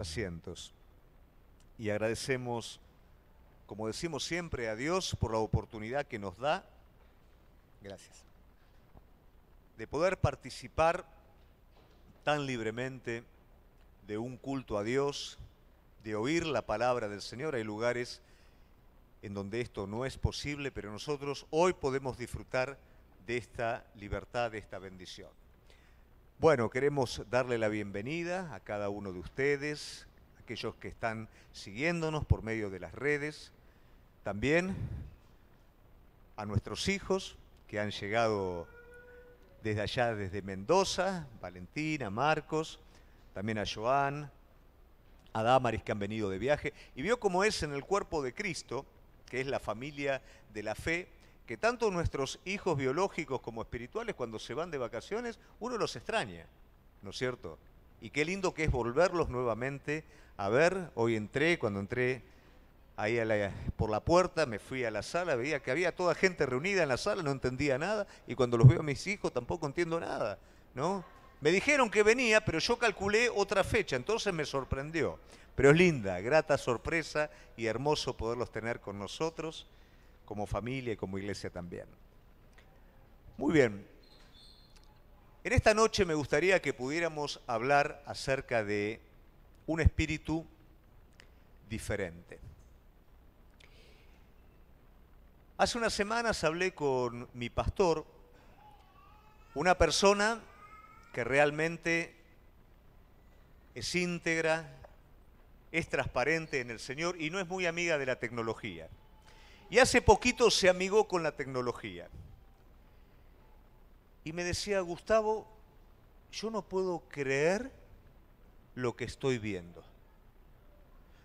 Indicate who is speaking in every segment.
Speaker 1: asientos. Y agradecemos, como decimos siempre, a Dios por la oportunidad que nos da, gracias, de poder participar tan libremente de un culto a Dios, de oír la palabra del Señor. Hay lugares en donde esto no es posible, pero nosotros hoy podemos disfrutar de esta libertad, de esta bendición. Bueno, queremos darle la bienvenida a cada uno de ustedes, aquellos que están siguiéndonos por medio de las redes, también a nuestros hijos que han llegado desde allá, desde Mendoza, Valentina, Marcos, también a Joan, a Damaris que han venido de viaje, y vio cómo es en el cuerpo de Cristo, que es la familia de la fe, que tanto nuestros hijos biológicos como espirituales, cuando se van de vacaciones, uno los extraña, ¿no es cierto? Y qué lindo que es volverlos nuevamente a ver. Hoy cuando entré ahí por la puerta, me fui a la sala, veía que había toda gente reunida en la sala, no entendía nada, y cuando los veo a mis hijos tampoco entiendo nada, ¿no? Me dijeron que venía, pero yo calculé otra fecha, entonces me sorprendió. Pero es linda, grata sorpresa y hermoso poderlos tener con nosotros, como familia y como iglesia también. Muy bien. En esta noche me gustaría que pudiéramos hablar acerca de un espíritu diferente. Hace unas semanas hablé con mi pastor, una persona que realmente es íntegra, es transparente en el Señor y no es muy amiga de la tecnología. Y hace poquito se amigó con la tecnología. Y me decía, Gustavo, yo no puedo creer lo que estoy viendo.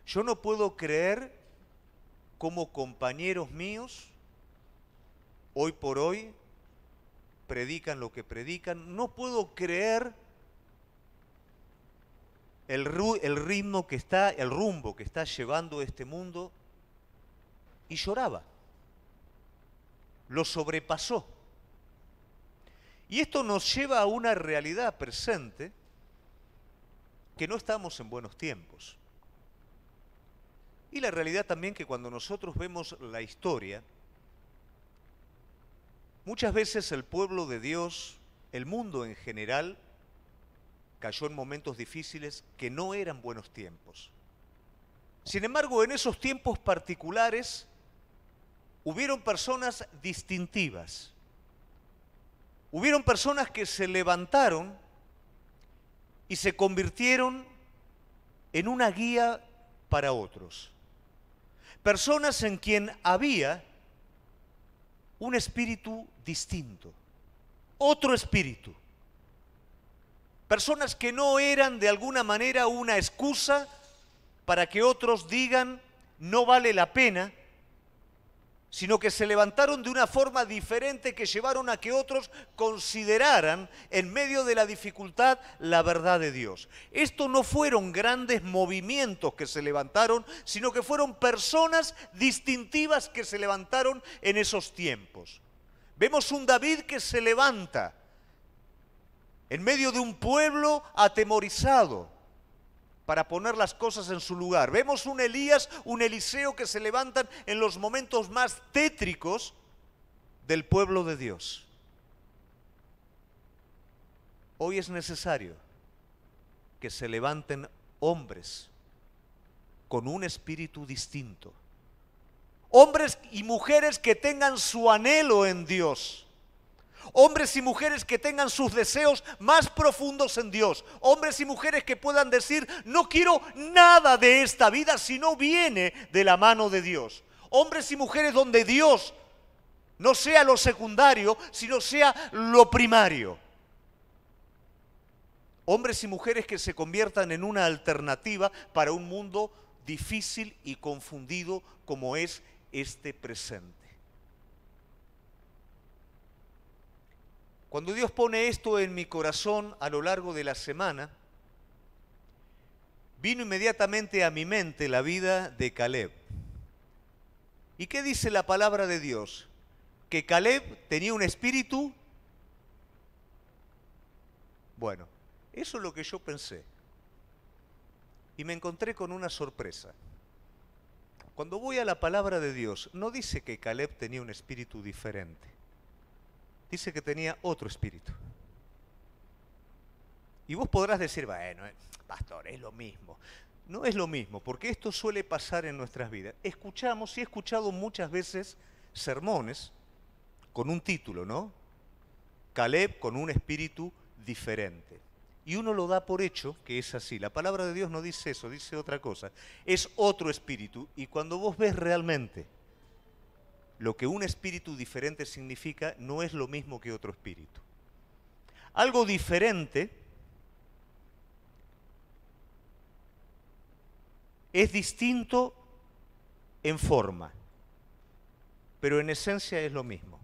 Speaker 1: Yo no puedo creer cómo compañeros míos, hoy por hoy, predican lo que predican. No puedo creer el ritmo que está, el rumbo que está llevando este mundo. Y lloraba. Lo sobrepasó. Y esto nos lleva a una realidad presente, que no estamos en buenos tiempos. Y la realidad también que cuando nosotros vemos la historia, muchas veces el pueblo de Dios, el mundo en general, cayó en momentos difíciles que no eran buenos tiempos. Sin embargo, en esos tiempos particulares, hubieron personas distintivas. Hubieron personas que se levantaron y se convirtieron en una guía para otros. Personas en quien había un espíritu distinto, otro espíritu. Personas que no eran de alguna manera una excusa para que otros digan no vale la pena, sino que se levantaron de una forma diferente que llevaron a que otros consideraran en medio de la dificultad la verdad de Dios. Estos no fueron grandes movimientos que se levantaron, sino que fueron personas distintivas que se levantaron en esos tiempos. Vemos un David que se levanta en medio de un pueblo atemorizado, para poner las cosas en su lugar. Vemos un Elías, un Eliseo que se levantan en los momentos más tétricos del pueblo de Dios. Hoy es necesario que se levanten hombres con un espíritu distinto. Hombres y mujeres que tengan su anhelo en Dios. Hombres y mujeres que tengan sus deseos más profundos en Dios. Hombres y mujeres que puedan decir, no quiero nada de esta vida si no viene de la mano de Dios. Hombres y mujeres donde Dios no sea lo secundario, sino sea lo primario. Hombres y mujeres que se conviertan en una alternativa para un mundo difícil y confundido como es este presente. Cuando Dios pone esto en mi corazón a lo largo de la semana, vino inmediatamente a mi mente la vida de Caleb. ¿Y qué dice la palabra de Dios? Que Caleb tenía un espíritu. Bueno, eso es lo que yo pensé. y me encontré con una sorpresa. Cuando voy a la palabra de Dios, no dice que Caleb tenía un espíritu diferente. Dice que tenía otro espíritu. Y vos podrás decir, bueno, pastor, es lo mismo. No es lo mismo, porque esto suele pasar en nuestras vidas. Escuchamos, y he escuchado muchas veces sermones con un título, ¿no? Caleb con un espíritu diferente. Y uno lo da por hecho que es así. La palabra de Dios no dice eso, dice otra cosa. Es otro espíritu. Y cuando vos ves realmente lo que un espíritu diferente significa, no es lo mismo que otro espíritu. Algo diferente es distinto en forma, pero en esencia es lo mismo.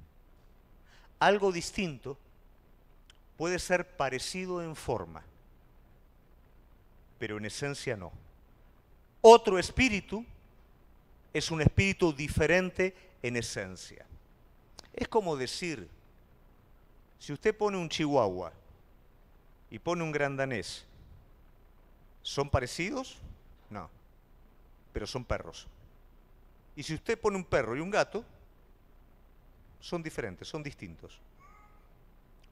Speaker 1: Algo distinto puede ser parecido en forma, pero en esencia no. Otro espíritu es un espíritu diferente en esencia. Es como decir, si usted pone un chihuahua y pone un gran danés, ¿son parecidos? No, pero son perros. Y si usted pone un perro y un gato, son diferentes, son distintos.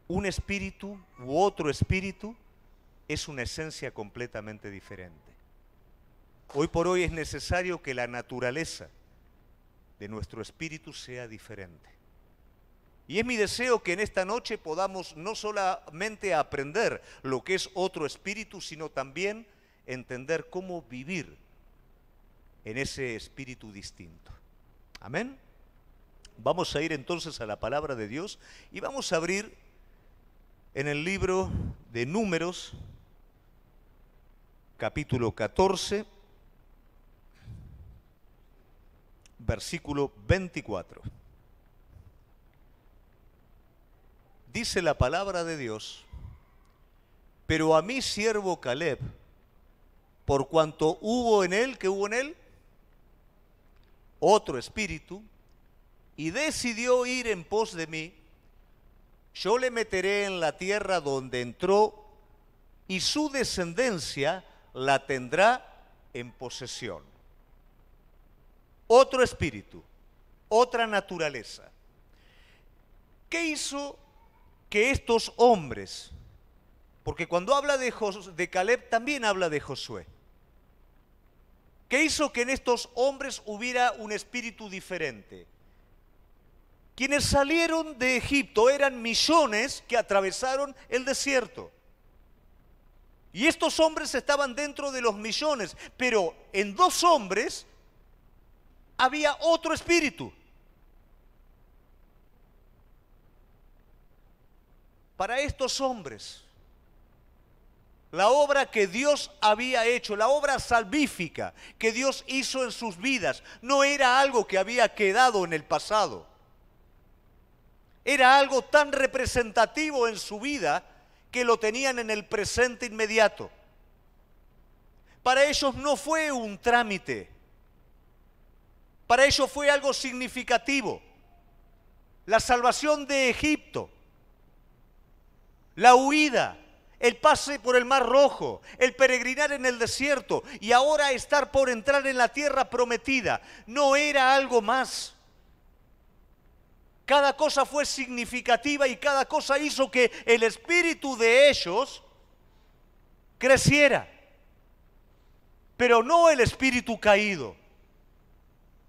Speaker 1: Un espíritu u otro espíritu es una esencia completamente diferente. Hoy por hoy es necesario que la naturaleza de nuestro espíritu sea diferente. Y es mi deseo que en esta noche podamos no solamente aprender lo que es otro espíritu, sino también entender cómo vivir en ese espíritu distinto. Amén. Vamos a ir entonces a la palabra de Dios y vamos a abrir en el libro de Números, capítulo 14, versículo 24. Dice la palabra de Dios: pero a mi siervo Caleb, por cuanto hubo en él, ¿qué hubo en él? Otro espíritu, y decidió ir en pos de mí, yo le meteré en la tierra donde entró, y su descendencia la tendrá en posesión. Otro espíritu, otra naturaleza. ¿Qué hizo que estos hombres, porque cuando habla de Caleb también habla de Josué, qué hizo que en estos hombres hubiera un espíritu diferente? Quienes salieron de Egipto eran millones que atravesaron el desierto. Y estos hombres estaban dentro de los millones, pero en dos hombres había otro espíritu. Para estos hombres, la obra que Dios había hecho, la obra salvífica que Dios hizo en sus vidas, no era algo que había quedado en el pasado. Era algo tan representativo en su vida que lo tenían en el presente inmediato. Para ellos no fue un trámite. Para ellos fue algo significativo. La salvación de Egipto, la huida, el pase por el Mar Rojo, el peregrinar en el desierto y ahora estar por entrar en la tierra prometida, no era algo más. Cada cosa fue significativa y cada cosa hizo que el espíritu de ellos creciera. Pero no el espíritu caído.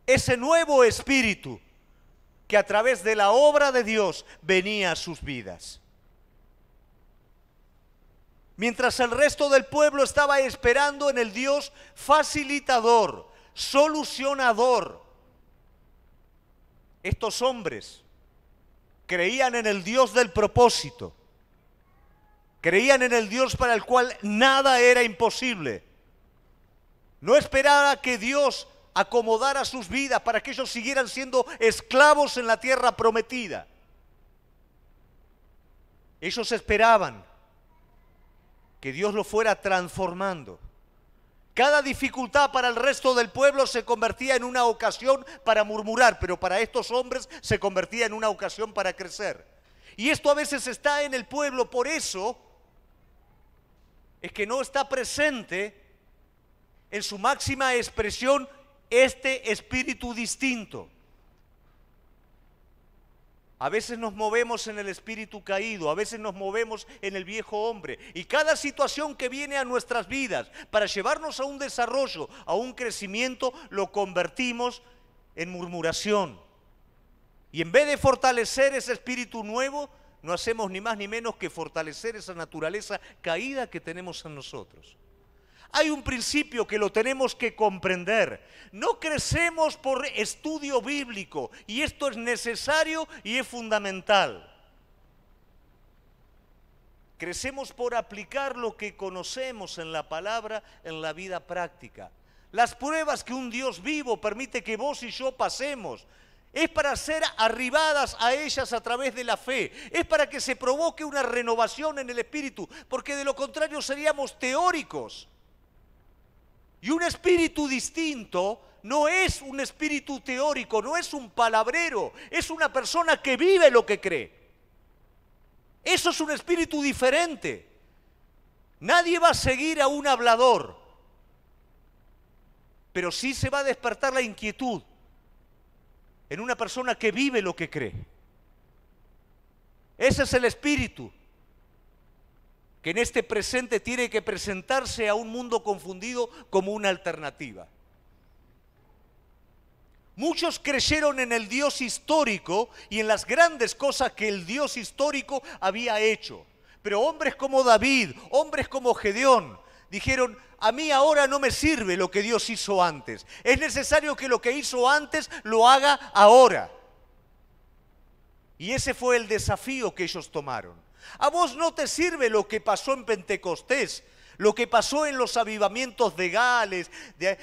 Speaker 1: Ese nuevo espíritu que a través de la obra de Dios venía a sus vidas. Mientras el resto del pueblo estaba esperando en el Dios facilitador, solucionador, estos hombres creían en el Dios del propósito, creían en el Dios para el cual nada era imposible. No esperaba que Dios acomodara sus vidas para que ellos siguieran siendo esclavos en la tierra prometida. Ellos esperaban que Dios lo fuera transformando. Cada dificultad para el resto del pueblo se convertía en una ocasión para murmurar, pero para estos hombres se convertía en una ocasión para crecer. Y esto a veces está en el pueblo, por eso es que no está presente en su máxima expresión, este espíritu distinto. A veces nos movemos en el espíritu caído, a veces nos movemos en el viejo hombre. Y cada situación que viene a nuestras vidas para llevarnos a un desarrollo, a un crecimiento, lo convertimos en murmuración. Y en vez de fortalecer ese espíritu nuevo, no hacemos ni más ni menos que fortalecer esa naturaleza caída que tenemos en nosotros. Hay un principio que lo tenemos que comprender. No crecemos por estudio bíblico, y esto es necesario y es fundamental. Crecemos por aplicar lo que conocemos en la palabra en la vida práctica. Las pruebas que un Dios vivo permite que vos y yo pasemos es para ser arribadas a ellas a través de la fe. Es para que se provoque una renovación en el espíritu, porque de lo contrario seríamos teóricos. Y un espíritu distinto no es un espíritu teórico, no es un palabrero, es una persona que vive lo que cree. Eso es un espíritu diferente. Nadie va a seguir a un hablador, pero sí se va a despertar la inquietud en una persona que vive lo que cree. Ese es el espíritu que en este presente tiene que presentarse a un mundo confundido como una alternativa. Muchos creyeron en el Dios histórico y en las grandes cosas que el Dios histórico había hecho. Pero hombres como David, hombres como Gedeón, dijeron: a mí ahora no me sirve lo que Dios hizo antes. Es necesario que lo que hizo antes lo haga ahora. Y ese fue el desafío que ellos tomaron. A vos no te sirve lo que pasó en Pentecostés, lo que pasó en los avivamientos de Gales.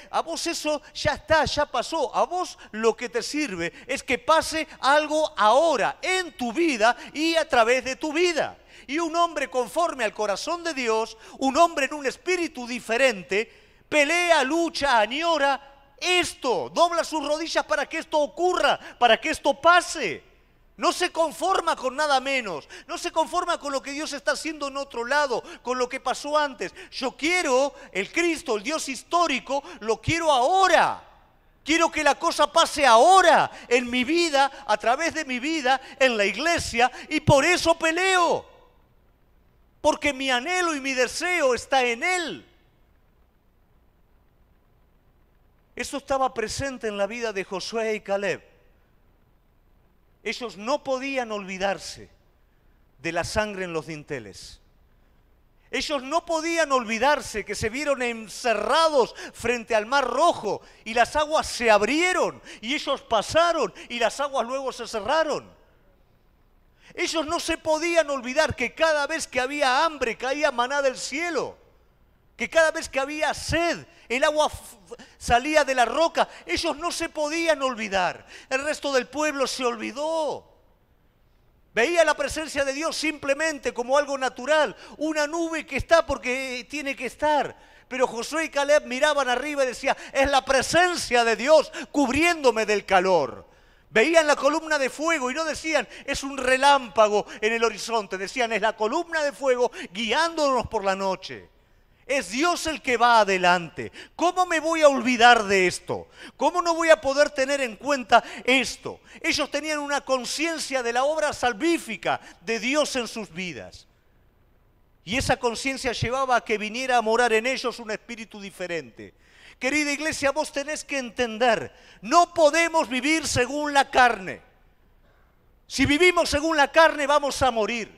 Speaker 1: A vos eso ya está, ya pasó. A vos lo que te sirve es que pase algo ahora en tu vida y a través de tu vida. Y un hombre conforme al corazón de Dios, un hombre en un espíritu diferente, pelea, lucha, añora esto, dobla sus rodillas para que esto ocurra, para que esto pase. No se conforma con nada menos, no se conforma con lo que Dios está haciendo en otro lado, con lo que pasó antes. Yo quiero el Cristo, el Dios histórico, lo quiero ahora. Quiero que la cosa pase ahora, en mi vida, a través de mi vida, en la iglesia, y por eso peleo. Porque mi anhelo y mi deseo está en Él. Eso estaba presente en la vida de Josué y Caleb. Ellos no podían olvidarse de la sangre en los dinteles. Ellos no podían olvidarse que se vieron encerrados frente al Mar Rojo y las aguas se abrieron y ellos pasaron y las aguas luego se cerraron. Ellos no se podían olvidar que cada vez que había hambre caía maná del cielo, que cada vez que había sed el agua salía de la roca. Ellos no se podían olvidar. El resto del pueblo se olvidó. Veía la presencia de Dios simplemente como algo natural, una nube que está porque tiene que estar. Pero Josué y Caleb miraban arriba y decían: es la presencia de Dios cubriéndome del calor. Veían la columna de fuego y no decían: es un relámpago en el horizonte. Decían: es la columna de fuego guiándonos por la noche. Es Dios el que va adelante. ¿Cómo me voy a olvidar de esto? ¿Cómo no voy a poder tener en cuenta esto? Ellos tenían una conciencia de la obra salvífica de Dios en sus vidas. Y esa conciencia llevaba a que viniera a morar en ellos un espíritu diferente. Querida iglesia, vos tenés que entender, no podemos vivir según la carne. Si vivimos según la carne vamos a morir.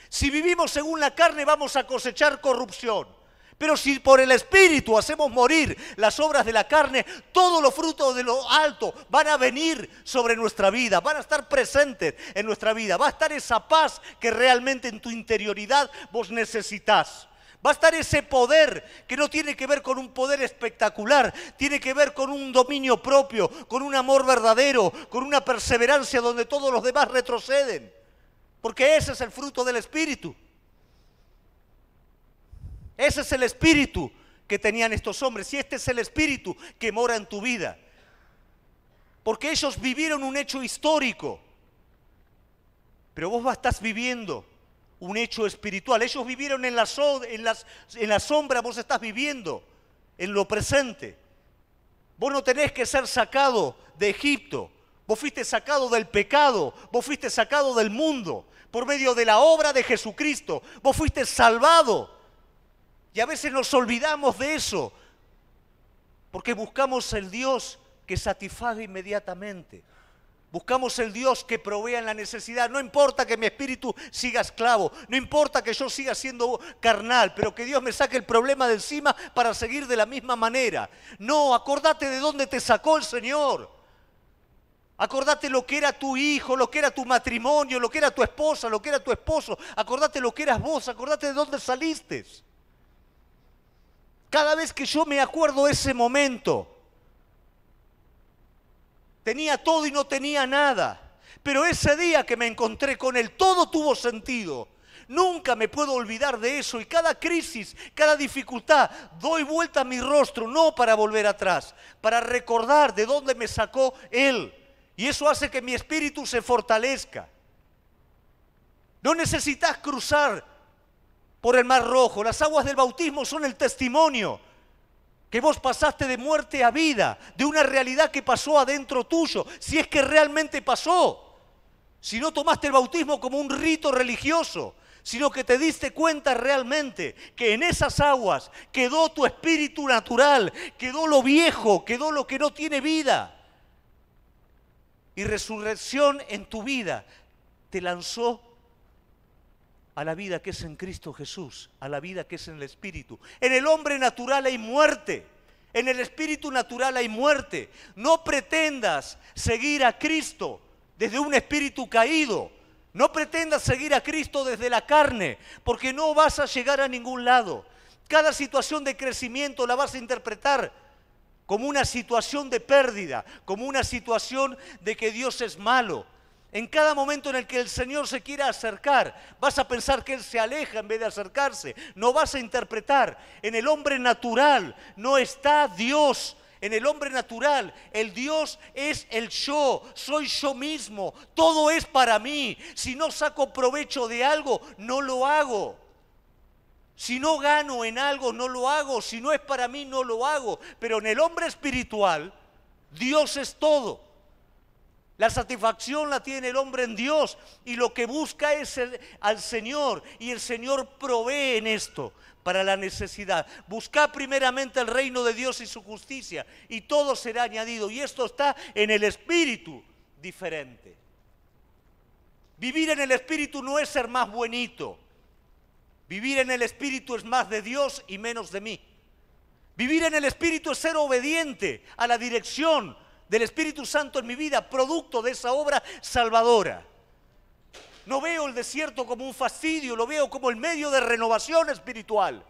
Speaker 1: Si vivimos según la carne vamos a cosechar corrupción. Pero si por el Espíritu hacemos morir las obras de la carne, todos los frutos de lo alto van a venir sobre nuestra vida, van a estar presentes en nuestra vida. Va a estar esa paz que realmente en tu interioridad vos necesitas. Va a estar ese poder que no tiene que ver con un poder espectacular, tiene que ver con un dominio propio, con un amor verdadero, con una perseverancia donde todos los demás retroceden. Porque ese es el fruto del Espíritu. Ese es el espíritu que tenían estos hombres y este es el espíritu que mora en tu vida. Porque ellos vivieron un hecho histórico, pero vos estás viviendo un hecho espiritual. Ellos vivieron en la sombra, vos estás viviendo en lo presente. Vos no tenés que ser sacado de Egipto. Vos fuiste sacado del pecado. Vos fuiste sacado del mundo por medio de la obra de Jesucristo. Vos fuiste salvado. Y a veces nos olvidamos de eso porque buscamos el Dios que satisfaga inmediatamente. Buscamos el Dios que provea en la necesidad. No importa que mi espíritu siga esclavo. No importa que yo siga siendo carnal. Pero que Dios me saque el problema de encima para seguir de la misma manera. No, acordate de dónde te sacó el Señor. Acordate lo que era tu hijo, lo que era tu matrimonio, lo que era tu esposa, lo que era tu esposo. Acordate lo que eras vos. Acordate de dónde saliste. Cada vez que yo me acuerdo de ese momento, tenía todo y no tenía nada. Pero ese día que me encontré con Él, todo tuvo sentido. Nunca me puedo olvidar de eso. Y cada crisis, cada dificultad, doy vuelta a mi rostro, no para volver atrás, para recordar de dónde me sacó Él. Y eso hace que mi espíritu se fortalezca. No necesitas cruzar por el Mar Rojo. Las aguas del bautismo son el testimonio que vos pasaste de muerte a vida, de una realidad que pasó adentro tuyo, si es que realmente pasó. Si no tomaste el bautismo como un rito religioso, sino que te diste cuenta realmente que en esas aguas quedó tu espíritu natural, quedó lo viejo, quedó lo que no tiene vida. Y resurrección en tu vida te lanzó a la vida que es en Cristo Jesús, a la vida que es en el Espíritu. En el hombre natural hay muerte, en el espíritu natural hay muerte. No pretendas seguir a Cristo desde un espíritu caído. No pretendas seguir a Cristo desde la carne, porque no vas a llegar a ningún lado. Cada situación de crecimiento la vas a interpretar como una situación de pérdida, como una situación de que Dios es malo. En cada momento en el que el Señor se quiera acercar, vas a pensar que Él se aleja en vez de acercarse. No vas a interpretar. En el hombre natural no está Dios. En el hombre natural, el Dios es el yo, soy yo mismo. Todo es para mí. Si no saco provecho de algo, no lo hago. Si no gano en algo, no lo hago. Si no es para mí, no lo hago. Pero en el hombre espiritual, Dios es todo. La satisfacción la tiene el hombre en Dios y lo que busca es al Señor, y el Señor provee en esto para la necesidad. Busca primeramente el reino de Dios y su justicia y todo será añadido, y esto está en el espíritu diferente. Vivir en el espíritu no es ser más buenito. Vivir en el espíritu es más de Dios y menos de mí. Vivir en el espíritu es ser obediente a la dirección del Espíritu Santo en mi vida, producto de esa obra salvadora. No veo el desierto como un fastidio, lo veo como el medio de renovación espiritual.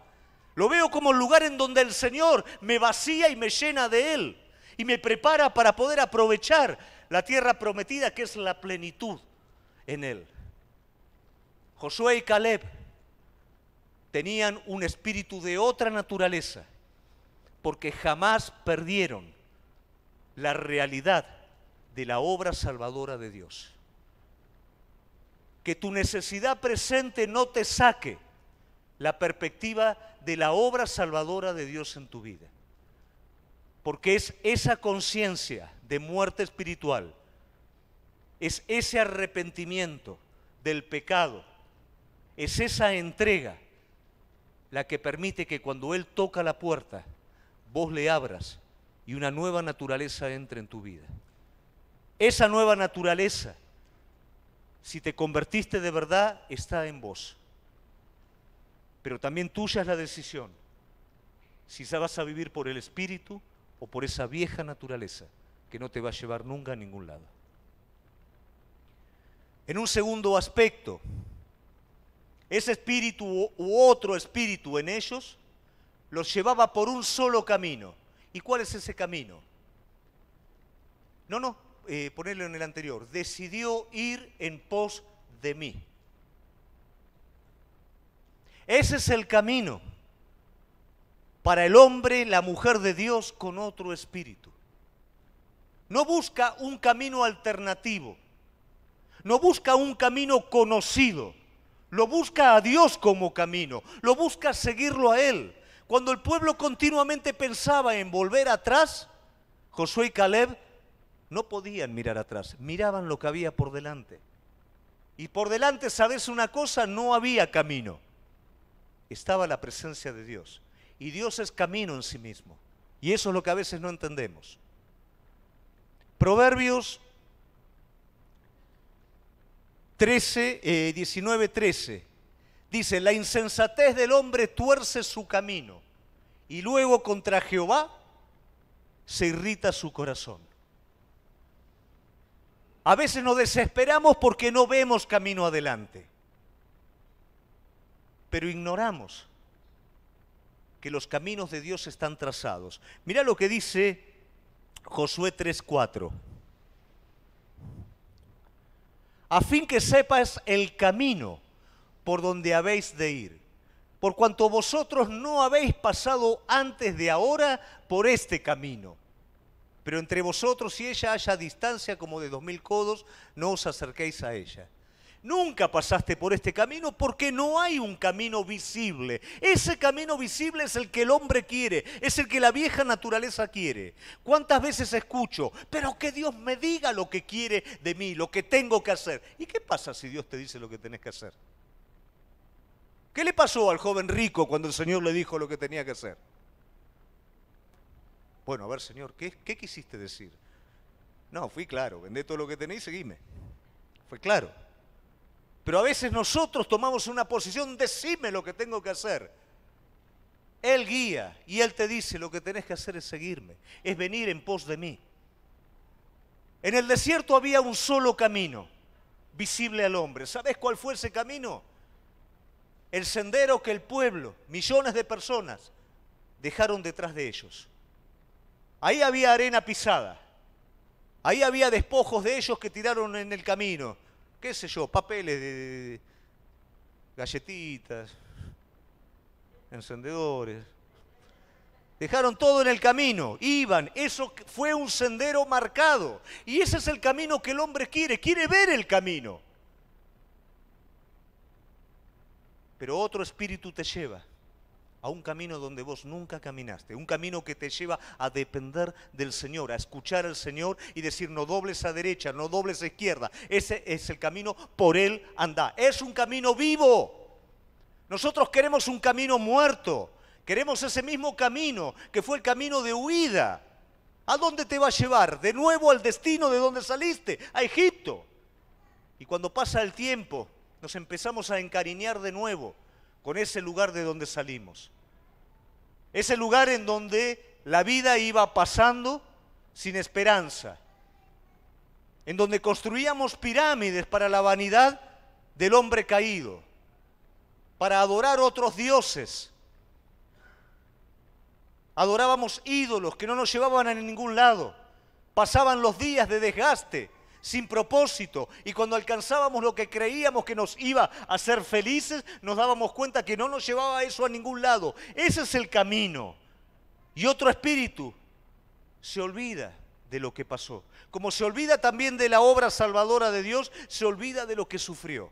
Speaker 1: Lo veo como el lugar en donde el Señor me vacía y me llena de Él y me prepara para poder aprovechar la tierra prometida, que es la plenitud en Él. Josué y Caleb tenían un espíritu de otra naturaleza, porque jamás perdieron la realidad de la obra salvadora de Dios. Que tu necesidad presente no te saque la perspectiva de la obra salvadora de Dios en tu vida. Porque es esa conciencia de muerte espiritual, es ese arrepentimiento del pecado, es esa entrega la que permite que cuando Él toca la puerta, vos le abras y una nueva naturaleza entre en tu vida. Esa nueva naturaleza, si te convertiste de verdad, está en vos. Pero también tuya es la decisión, si vas a vivir por el Espíritu o por esa vieja naturaleza que no te va a llevar nunca a ningún lado. En un segundo aspecto, ese espíritu u otro espíritu en ellos los llevaba por un solo camino. ¿Y cuál es ese camino? Ponerlo en el anterior. Decidió ir en pos de mí. Ese es el camino para el hombre, la mujer de Dios con otro espíritu. No busca un camino alternativo. No busca un camino conocido. Lo busca a Dios como camino. Lo busca seguirlo a Él. Cuando el pueblo continuamente pensaba en volver atrás, Josué y Caleb no podían mirar atrás, miraban lo que había por delante. Y por delante, ¿sabes una cosa? No había camino. Estaba la presencia de Dios. Y Dios es camino en sí mismo. Y eso es lo que a veces no entendemos. Proverbios 19:13 dice: la insensatez del hombre tuerce su camino, y luego contra Jehová se irrita su corazón. A veces nos desesperamos porque no vemos camino adelante, pero ignoramos que los caminos de Dios están trazados. Mirá lo que dice Josué 3:4. A fin que sepas el camino por donde habéis de ir, por cuanto vosotros no habéis pasado antes de ahora por este camino. Pero entre vosotros y ella haya distancia como de 2000 codos, no os acerquéis a ella. Nunca pasaste por este camino porque no hay un camino visible. Ese camino visible es el que el hombre quiere, es el que la vieja naturaleza quiere. ¿Cuántas veces escucho? Pero que Dios me diga lo que quiere de mí, lo que tengo que hacer. ¿Y qué pasa si Dios te dice lo que tenés que hacer? ¿Qué le pasó al joven rico cuando el Señor le dijo lo que tenía que hacer? Bueno, a ver, Señor, ¿qué quisiste decir? No, fui claro, vendé todo lo que tenés y seguime. Fue claro. Pero a veces nosotros tomamos una posición, decime lo que tengo que hacer. Él guía y Él te dice lo que tenés que hacer es seguirme, es venir en pos de mí. En el desierto había un solo camino, visible al hombre. ¿Sabes cuál fue ese camino? El sendero que el pueblo, millones de personas, dejaron detrás de ellos. Ahí había arena pisada, ahí había despojos de ellos que tiraron en el camino. Qué sé yo, papeles de galletitas, encendedores. Dejaron todo en el camino, iban, eso fue un sendero marcado. Y ese es el camino que el hombre quiere ver el camino. Pero otro espíritu te lleva a un camino donde vos nunca caminaste, un camino que te lleva a depender del Señor, a escuchar al Señor y decir no dobles a derecha, no dobles a izquierda. Ese es el camino, por Él andá. Es un camino vivo. Nosotros queremos un camino muerto, queremos ese mismo camino que fue el camino de huida. ¿A dónde te va a llevar? De nuevo al destino de donde saliste, a Egipto. Y cuando pasa el tiempo, nos empezamos a encariñar de nuevo con ese lugar de donde salimos. Ese lugar en donde la vida iba pasando sin esperanza. En donde construíamos pirámides para la vanidad del hombre caído. Para adorar otros dioses. Adorábamos ídolos que no nos llevaban a ningún lado. Pasaban los días de desgaste, sin propósito, y cuando alcanzábamos lo que creíamos que nos iba a hacer felices, nos dábamos cuenta que no nos llevaba eso a ningún lado. Ese es el camino. Y otro espíritu se olvida de lo que pasó. Como se olvida también de la obra salvadora de Dios, se olvida de lo que sufrió.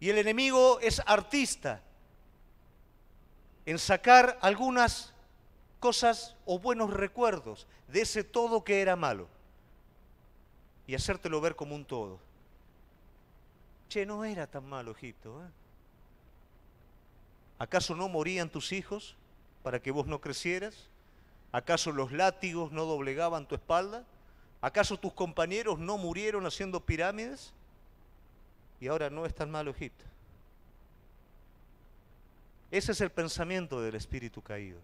Speaker 1: Y el enemigo es artista en sacar algunas cosas o buenos recuerdos de ese todo que era malo y hacértelo ver como un todo. Che, no era tan malo Egipto, ¿eh? ¿Acaso no morían tus hijos para que vos no crecieras? ¿Acaso los látigos no doblegaban tu espalda? ¿Acaso tus compañeros no murieron haciendo pirámides? Y ahora no es tan malo Egipto. Ese es el pensamiento del espíritu caído.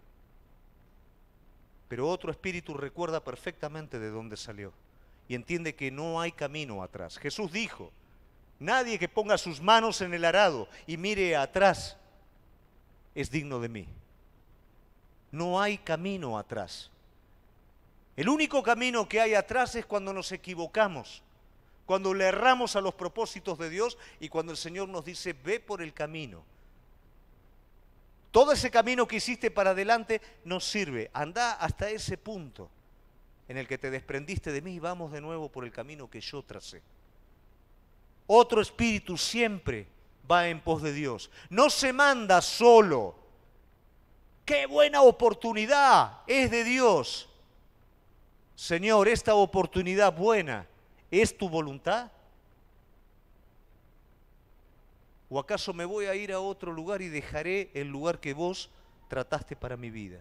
Speaker 1: Pero otro espíritu recuerda perfectamente de dónde salió y entiende que no hay camino atrás. Jesús dijo, nadie que ponga sus manos en el arado y mire atrás es digno de mí. No hay camino atrás. El único camino que hay atrás es cuando nos equivocamos, cuando le erramos a los propósitos de Dios y cuando el Señor nos dice, ve por el camino. Todo ese camino que hiciste para adelante no sirve. Andá hasta ese punto en el que te desprendiste de mí y vamos de nuevo por el camino que yo tracé. Otro espíritu siempre va en pos de Dios. No se manda solo. ¡Qué buena oportunidad! Es de Dios. Señor, esta oportunidad buena, ¿es tu voluntad? ¿O acaso me voy a ir a otro lugar y dejaré el lugar que vos trataste para mi vida?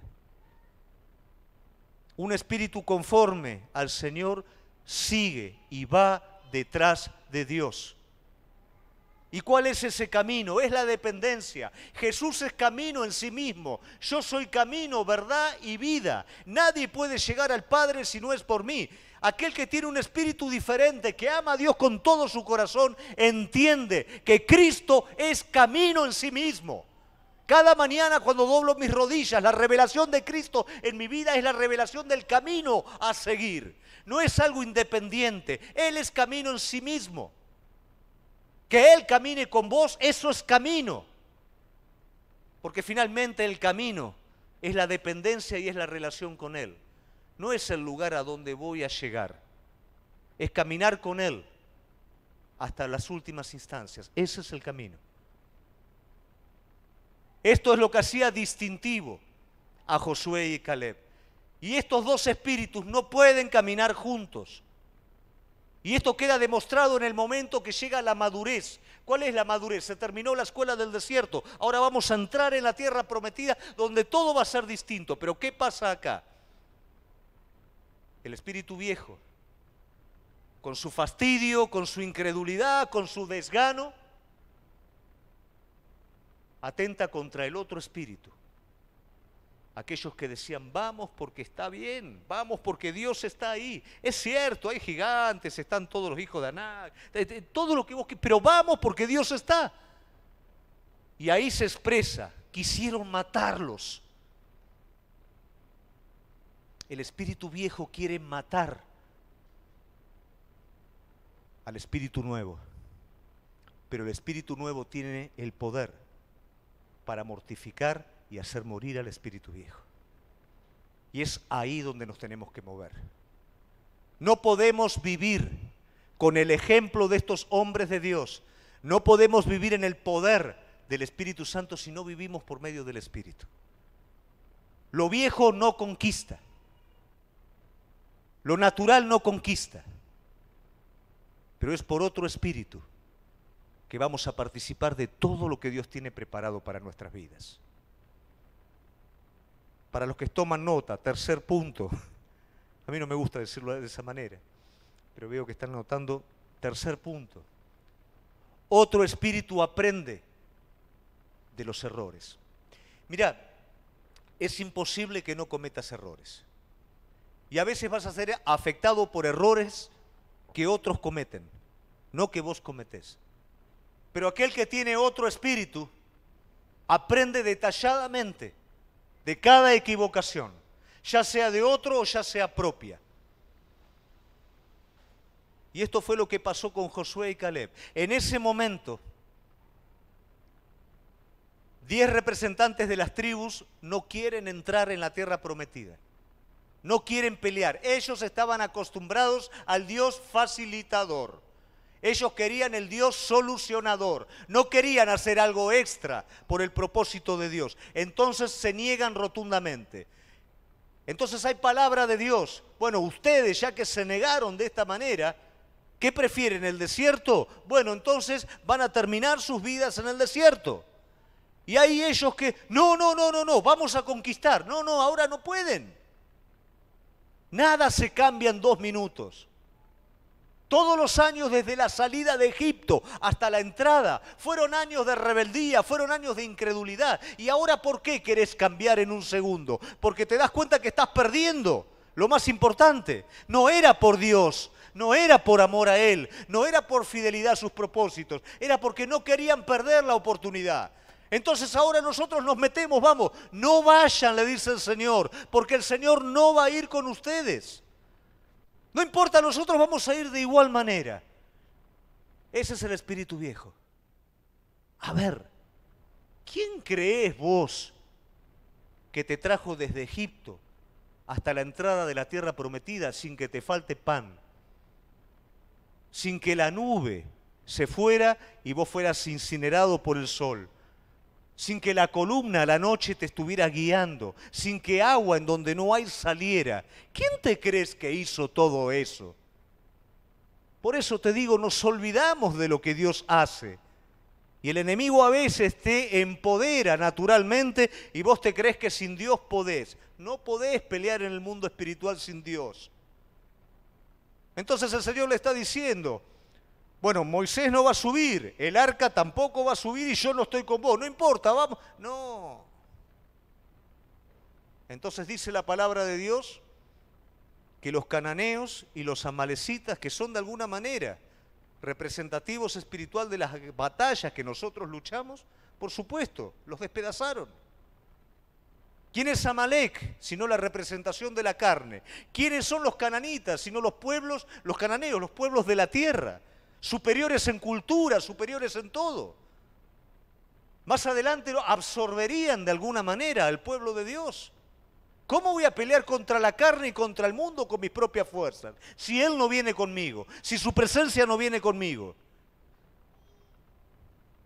Speaker 1: Un espíritu conforme al Señor sigue y va detrás de Dios. ¿Y cuál es ese camino? Es la dependencia. Jesús es camino en sí mismo. Yo soy camino, verdad y vida. Nadie puede llegar al Padre si no es por mí. Aquel que tiene un espíritu diferente, que ama a Dios con todo su corazón, entiende que Cristo es camino en sí mismo. Cada mañana cuando doblo mis rodillas, la revelación de Cristo en mi vida es la revelación del camino a seguir. No es algo independiente. Él es camino en sí mismo. Que Él camine con vos, eso es camino. Porque finalmente el camino es la dependencia y es la relación con Él. No es el lugar a donde voy a llegar. Es caminar con Él hasta las últimas instancias. Ese es el camino. Esto es lo que hacía distintivo a Josué y Caleb. Y estos dos espíritus no pueden caminar juntos. Y esto queda demostrado en el momento que llega la madurez. ¿Cuál es la madurez? Se terminó la escuela del desierto. Ahora vamos a entrar en la tierra prometida donde todo va a ser distinto. Pero ¿qué pasa acá? El espíritu viejo, con su fastidio, con su incredulidad, con su desgano, atenta contra el otro espíritu. Aquellos que decían, vamos porque está bien, vamos porque Dios está ahí. Es cierto, hay gigantes, están todos los hijos de Anak, todo lo que vos quieras, pero vamos porque Dios está. Y ahí se expresa, quisieron matarlos. El espíritu viejo quiere matar al espíritu nuevo, pero el espíritu nuevo tiene el poder para mortificar y hacer morir al espíritu viejo. Y es ahí donde nos tenemos que mover. No podemos vivir con el ejemplo de estos hombres de Dios. No podemos vivir en el poder del Espíritu Santo si no vivimos por medio del Espíritu. Lo viejo no conquista. Lo natural no conquista. Pero es por otro espíritu que vamos a participar de todo lo que Dios tiene preparado para nuestras vidas. Para los que toman nota, tercer punto. A mí no me gusta decirlo de esa manera, pero veo que están notando. Tercer punto. Otro espíritu aprende de los errores. Mira, es imposible que no cometas errores. Y a veces vas a ser afectado por errores que otros cometen, no que vos cometés. Pero aquel que tiene otro espíritu aprende detalladamente de cada equivocación, ya sea de otro o ya sea propia. Y esto fue lo que pasó con Josué y Caleb. En ese momento, 10 representantes de las tribus no quieren entrar en la tierra prometida. No quieren pelear. Ellos estaban acostumbrados al Dios facilitador. Ellos querían el Dios solucionador. No querían hacer algo extra por el propósito de Dios. Entonces se niegan rotundamente. Entonces hay palabra de Dios. Bueno, ustedes ya que se negaron de esta manera, ¿qué prefieren? ¿El desierto? Bueno, entonces van a terminar sus vidas en el desierto. Y hay ellos que, no, vamos a conquistar. No, ahora no pueden. Nada se cambia en 2 minutos. Todos los años desde la salida de Egipto hasta la entrada fueron años de rebeldía, fueron años de incredulidad. ¿Y ahora por qué querés cambiar en un segundo? Porque te das cuenta que estás perdiendo lo más importante. No era por Dios, no era por amor a Él, no era por fidelidad a sus propósitos, era porque no querían perder la oportunidad. Entonces ahora nosotros nos metemos, vamos, no vayan, le dice el Señor, porque el Señor no va a ir con ustedes. No importa, nosotros vamos a ir de igual manera. Ese es el espíritu viejo. A ver, ¿quién crees vos que te trajo desde Egipto hasta la entrada de la tierra prometida sin que te falte pan? Sin que la nube se fuera y vos fueras incinerado por el sol. sin que la columna a la noche te estuviera guiando, sin que agua en donde no hay saliera. ¿Quién te crees que hizo todo eso? Por eso te digo, nos olvidamos de lo que Dios hace. Y el enemigo a veces te empodera naturalmente y vos te crees que sin Dios podés. No podés pelear en el mundo espiritual sin Dios. Entonces el Señor le está diciendo, bueno, Moisés no va a subir, el arca tampoco va a subir y yo no estoy con vos. No importa, vamos. No. Entonces dice la palabra de Dios que los cananeos y los amalecitas, que son de alguna manera representativos espiritual de las batallas que nosotros luchamos, por supuesto, los despedazaron. ¿Quién es Amalek, sino la representación de la carne? ¿Quiénes son los cananitas, sino los pueblos, los cananeos, los pueblos de la tierra? Superiores en cultura, superiores en todo. Más adelante absorberían de alguna manera al pueblo de Dios. ¿Cómo voy a pelear contra la carne y contra el mundo con mis propias fuerzas? Si Él no viene conmigo, si su presencia no viene conmigo.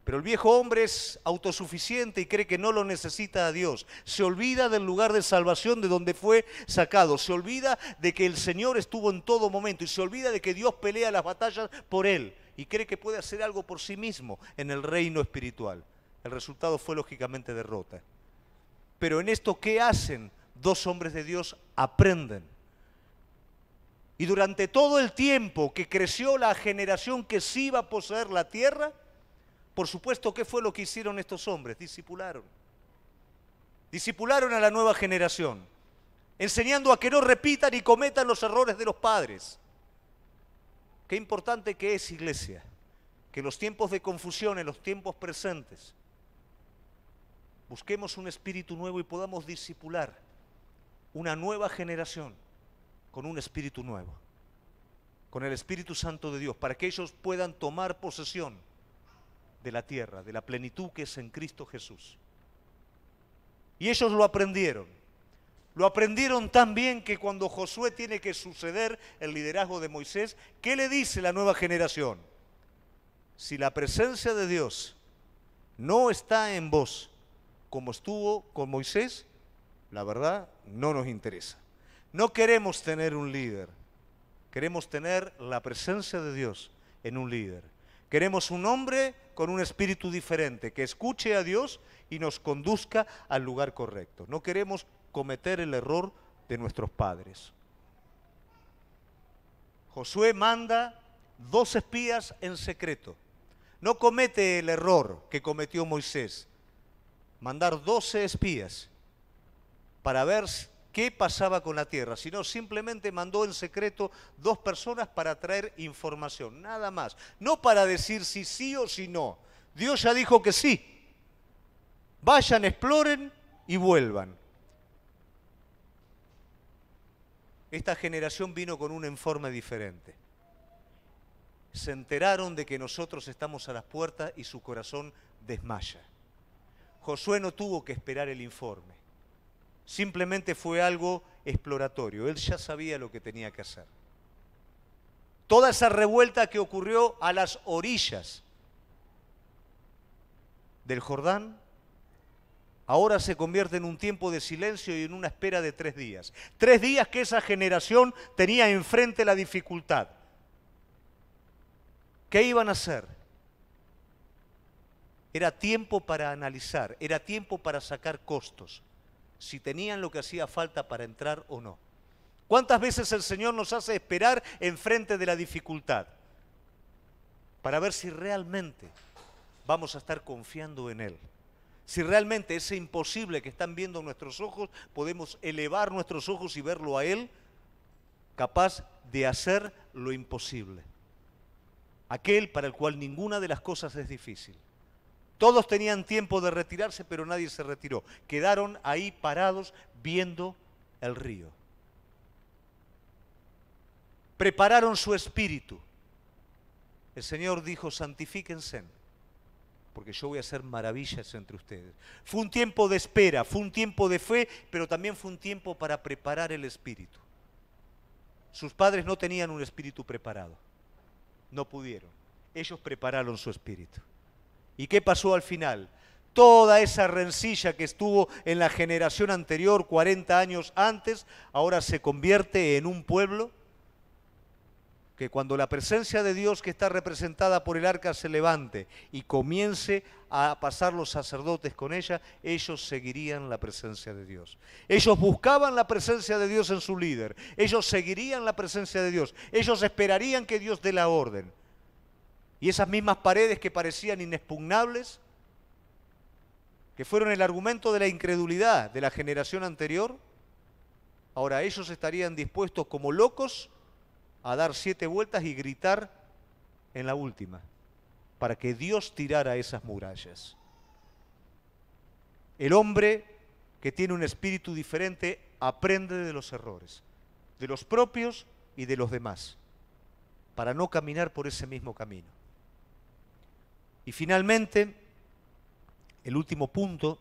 Speaker 1: Pero el viejo hombre es autosuficiente y cree que no lo necesita a Dios. Se olvida del lugar de salvación de donde fue sacado. Se olvida de que el Señor estuvo en todo momento y se olvida de que Dios pelea las batallas por él. Y cree que puede hacer algo por sí mismo en el reino espiritual. El resultado fue lógicamente derrota. Pero en esto, ¿qué hacen? Dos hombres de Dios aprenden. Y durante todo el tiempo que creció la generación que sí iba a poseer la tierra, por supuesto, ¿qué fue lo que hicieron estos hombres? Discipularon. Discipularon a la nueva generación, enseñando a que no repitan y cometan los errores de los padres. Qué importante que es, iglesia, que en los tiempos de confusión, en los tiempos presentes, busquemos un espíritu nuevo y podamos discipular una nueva generación con un espíritu nuevo, con el Espíritu Santo de Dios, para que ellos puedan tomar posesión de la tierra, de la plenitud que es en Cristo Jesús. Y ellos lo aprendieron. Lo aprendieron tan bien que cuando Josué tiene que suceder el liderazgo de Moisés, ¿qué le dice la nueva generación? Si la presencia de Dios no está en vos como estuvo con Moisés, la verdad no nos interesa. No queremos tener un líder, queremos tener la presencia de Dios en un líder. Queremos un hombre con un espíritu diferente, que escuche a Dios y nos conduzca al lugar correcto. No queremos cometer el error de nuestros padres. Josué manda 2 espías en secreto. No comete el error que cometió Moisés, mandar 12 espías para ver qué pasaba con la tierra, sino simplemente mandó en secreto 2 personas para traer información, nada más. No para decir si sí o si no. Dios ya dijo que sí. Vayan, exploren y vuelvan. Esta generación vino con un informe diferente. Se enteraron de que nosotros estamos a las puertas y su corazón desmaya. Josué no tuvo que esperar el informe. Simplemente fue algo exploratorio. Él ya sabía lo que tenía que hacer. Toda esa revuelta que ocurrió a las orillas del Jordán, ahora se convierte en un tiempo de silencio y en una espera de 3 días. 3 días que esa generación tenía enfrente la dificultad. ¿Qué iban a hacer? Era tiempo para analizar, era tiempo para sacar costos, si tenían lo que hacía falta para entrar o no. ¿Cuántas veces el Señor nos hace esperar enfrente de la dificultad? Para ver si realmente vamos a estar confiando en Él. Si realmente ese imposible que están viendo nuestros ojos, podemos elevar nuestros ojos y verlo a Él, capaz de hacer lo imposible. Aquel para el cual ninguna de las cosas es difícil. Todos tenían tiempo de retirarse, pero nadie se retiró. Quedaron ahí parados viendo el río. Prepararon su espíritu. El Señor dijo, santifíquense, porque yo voy a hacer maravillas entre ustedes. Fue un tiempo de espera, fue un tiempo de fe, pero también fue un tiempo para preparar el espíritu. Sus padres no tenían un espíritu preparado. No pudieron. Ellos prepararon su espíritu. ¿Y qué pasó al final? Toda esa rencilla que estuvo en la generación anterior, 40 años antes, ahora se convierte en un pueblo que cuando la presencia de Dios que está representada por el arca se levante y comience a pasar los sacerdotes con ella, ellos seguirían la presencia de Dios. Ellos buscaban la presencia de Dios en su líder, ellos seguirían la presencia de Dios, ellos esperarían que Dios dé la orden. Y esas mismas paredes que parecían inexpugnables, que fueron el argumento de la incredulidad de la generación anterior, ahora ellos estarían dispuestos como locos a dar 7 vueltas y gritar en la última, para que Dios tirara esas murallas. El hombre que tiene un espíritu diferente aprende de los errores, de los propios y de los demás, para no caminar por ese mismo camino. Y finalmente, el último punto,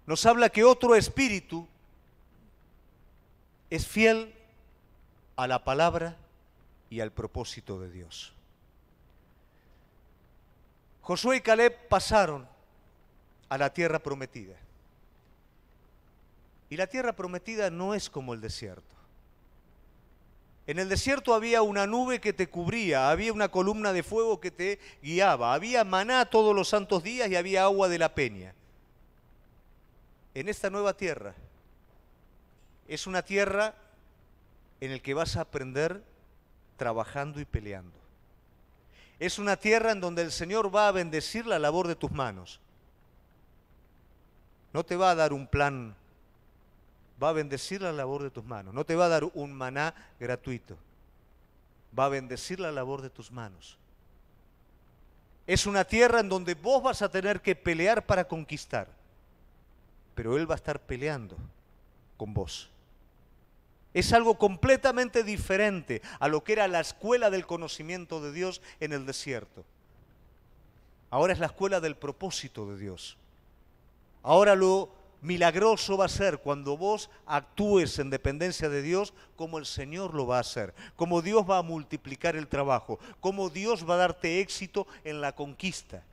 Speaker 1: nos habla que otro espíritu es fiel a la palabra y al propósito de Dios. Josué y Caleb pasaron a la tierra prometida. Y la tierra prometida no es como el desierto. En el desierto había una nube que te cubría, había una columna de fuego que te guiaba, había maná todos los santos días y había agua de la peña. En esta nueva tierra, es una tierra en el que vas a aprender trabajando y peleando. Es una tierra en donde el Señor va a bendecir la labor de tus manos. No te va a dar un plan, va a bendecir la labor de tus manos. No te va a dar un maná gratuito, va a bendecir la labor de tus manos. Es una tierra en donde vos vas a tener que pelear para conquistar, pero Él va a estar peleando con vos. Es algo completamente diferente a lo que era la escuela del conocimiento de Dios en el desierto. Ahora es la escuela del propósito de Dios. Ahora lo milagroso va a ser cuando vos actúes en dependencia de Dios, como el Señor lo va a hacer, como Dios va a multiplicar el trabajo, como Dios va a darte éxito en la conquista.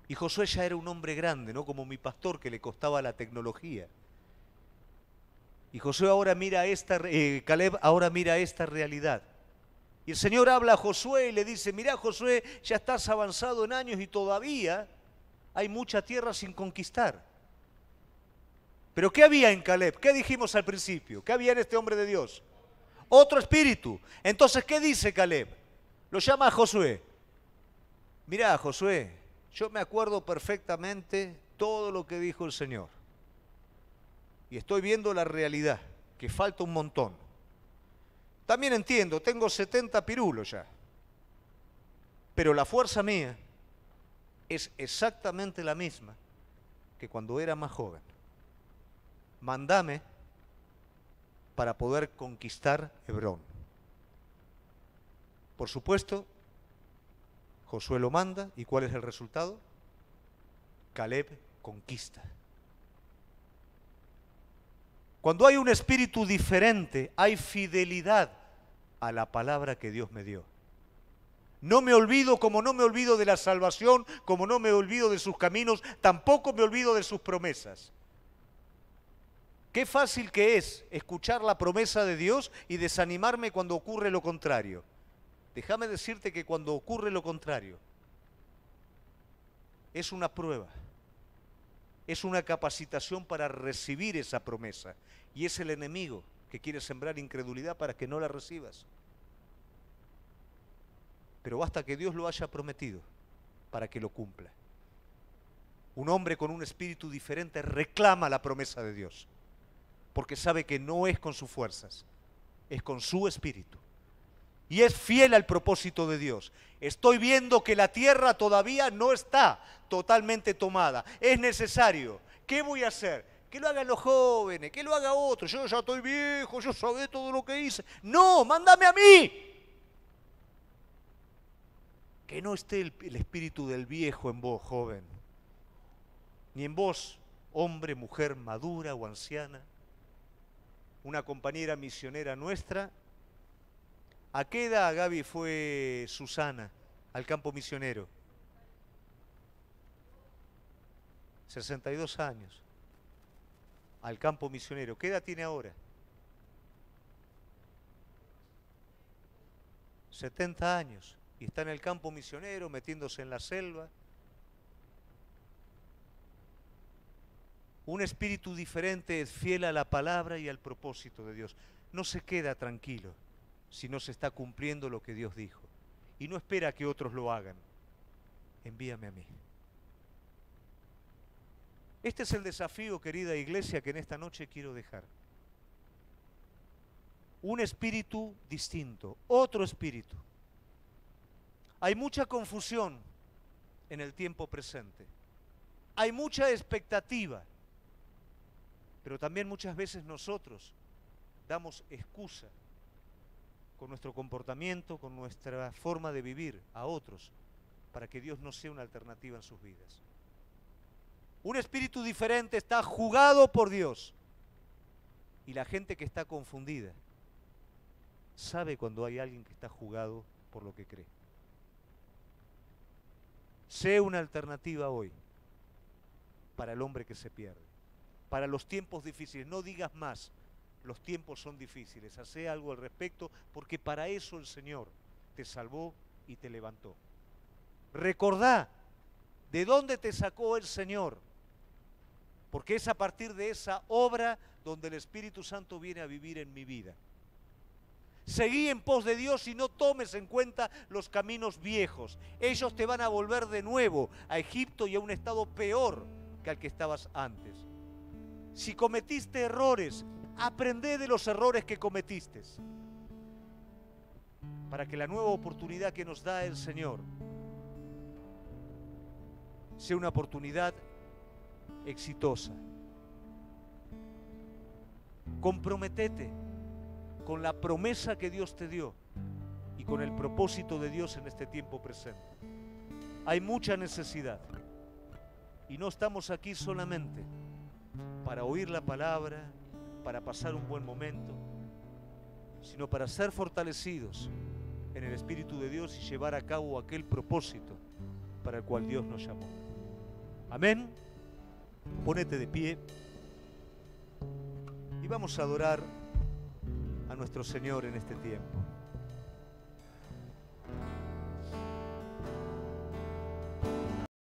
Speaker 1: Y Josué ya era un hombre grande, no como mi pastor que le costaba la tecnología. Y Josué ahora mira Caleb ahora mira esta realidad. Y el Señor habla a Josué y le dice, mirá Josué, ya estás avanzado en años y todavía hay mucha tierra sin conquistar. Pero ¿qué había en Caleb? ¿Qué dijimos al principio? ¿Qué había en este hombre de Dios? Otro espíritu. Entonces, ¿qué dice Caleb? Lo llama a Josué. Mirá Josué, yo me acuerdo perfectamente todo lo que dijo el Señor. Y estoy viendo la realidad, que falta un montón. También entiendo, tengo 70 pirulos ya. Pero la fuerza mía es exactamente la misma que cuando era más joven. Mandame para poder conquistar Hebrón. Por supuesto, Josué lo manda, ¿y cuál es el resultado? Caleb conquista. Cuando hay un espíritu diferente, hay fidelidad a la palabra que Dios me dio. No me olvido, como no me olvido de la salvación, como no me olvido de sus caminos, tampoco me olvido de sus promesas. Qué fácil que es escuchar la promesa de Dios y desanimarme cuando ocurre lo contrario. Déjame decirte que cuando ocurre lo contrario, es una prueba. Es una capacitación para recibir esa promesa. Y es el enemigo que quiere sembrar incredulidad para que no la recibas. Pero basta que Dios lo haya prometido para que lo cumpla. Un hombre con un espíritu diferente reclama la promesa de Dios, porque sabe que no es con sus fuerzas, es con su espíritu. Y es fiel al propósito de Dios. Estoy viendo que la tierra todavía no está totalmente tomada. Es necesario. ¿Qué voy a hacer? Que lo hagan los jóvenes, que lo haga otro. Yo ya estoy viejo, yo sabé todo lo que hice. No, mándame a mí. Que no esté el espíritu del viejo en vos, joven. Ni en vos, hombre, mujer madura o anciana. Una compañera misionera nuestra. ¿A qué edad, Gaby, fue Susana al campo misionero? 62 años, al campo misionero. ¿Qué edad tiene ahora? 70 años. Y está en el campo misionero, metiéndose en la selva. Un espíritu diferente es fiel a la palabra y al propósito de Dios. No se queda tranquilo si no se está cumpliendo lo que Dios dijo. Y no espera que otros lo hagan. Envíame a mí. Este es el desafío, querida iglesia, que en esta noche quiero dejar. Un espíritu distinto, otro espíritu. Hay mucha confusión en el tiempo presente. Hay mucha expectativa. Pero también muchas veces nosotros damos excusa con nuestro comportamiento, con nuestra forma de vivir a otros, para que Dios no sea una alternativa en sus vidas. Un espíritu diferente está jugado por Dios. Y la gente que está confundida sabe cuando hay alguien que está jugado por lo que cree. Sé una alternativa hoy para el hombre que se pierde, para los tiempos difíciles. No digas más, los tiempos son difíciles. Hacé algo al respecto, porque para eso el Señor te salvó y te levantó. Recordá de dónde te sacó el Señor, porque es a partir de esa obra donde el Espíritu Santo viene a vivir en mi vida. Seguí en pos de Dios y no tomes en cuenta los caminos viejos. Ellos te van a volver de nuevo a Egipto y a un estado peor que al que estabas antes. Si cometiste errores, aprende de los errores que cometiste, para que la nueva oportunidad que nos da el Señor sea una oportunidad exitosa. Comprométete con la promesa que Dios te dio y con el propósito de Dios en este tiempo presente. Hay mucha necesidad y no estamos aquí solamente para oír la palabra, para pasar un buen momento, sino para ser fortalecidos en el Espíritu de Dios y llevar a cabo aquel propósito para el cual Dios nos llamó. Amén. Ponete de pie y vamos a adorar a nuestro Señor en este tiempo.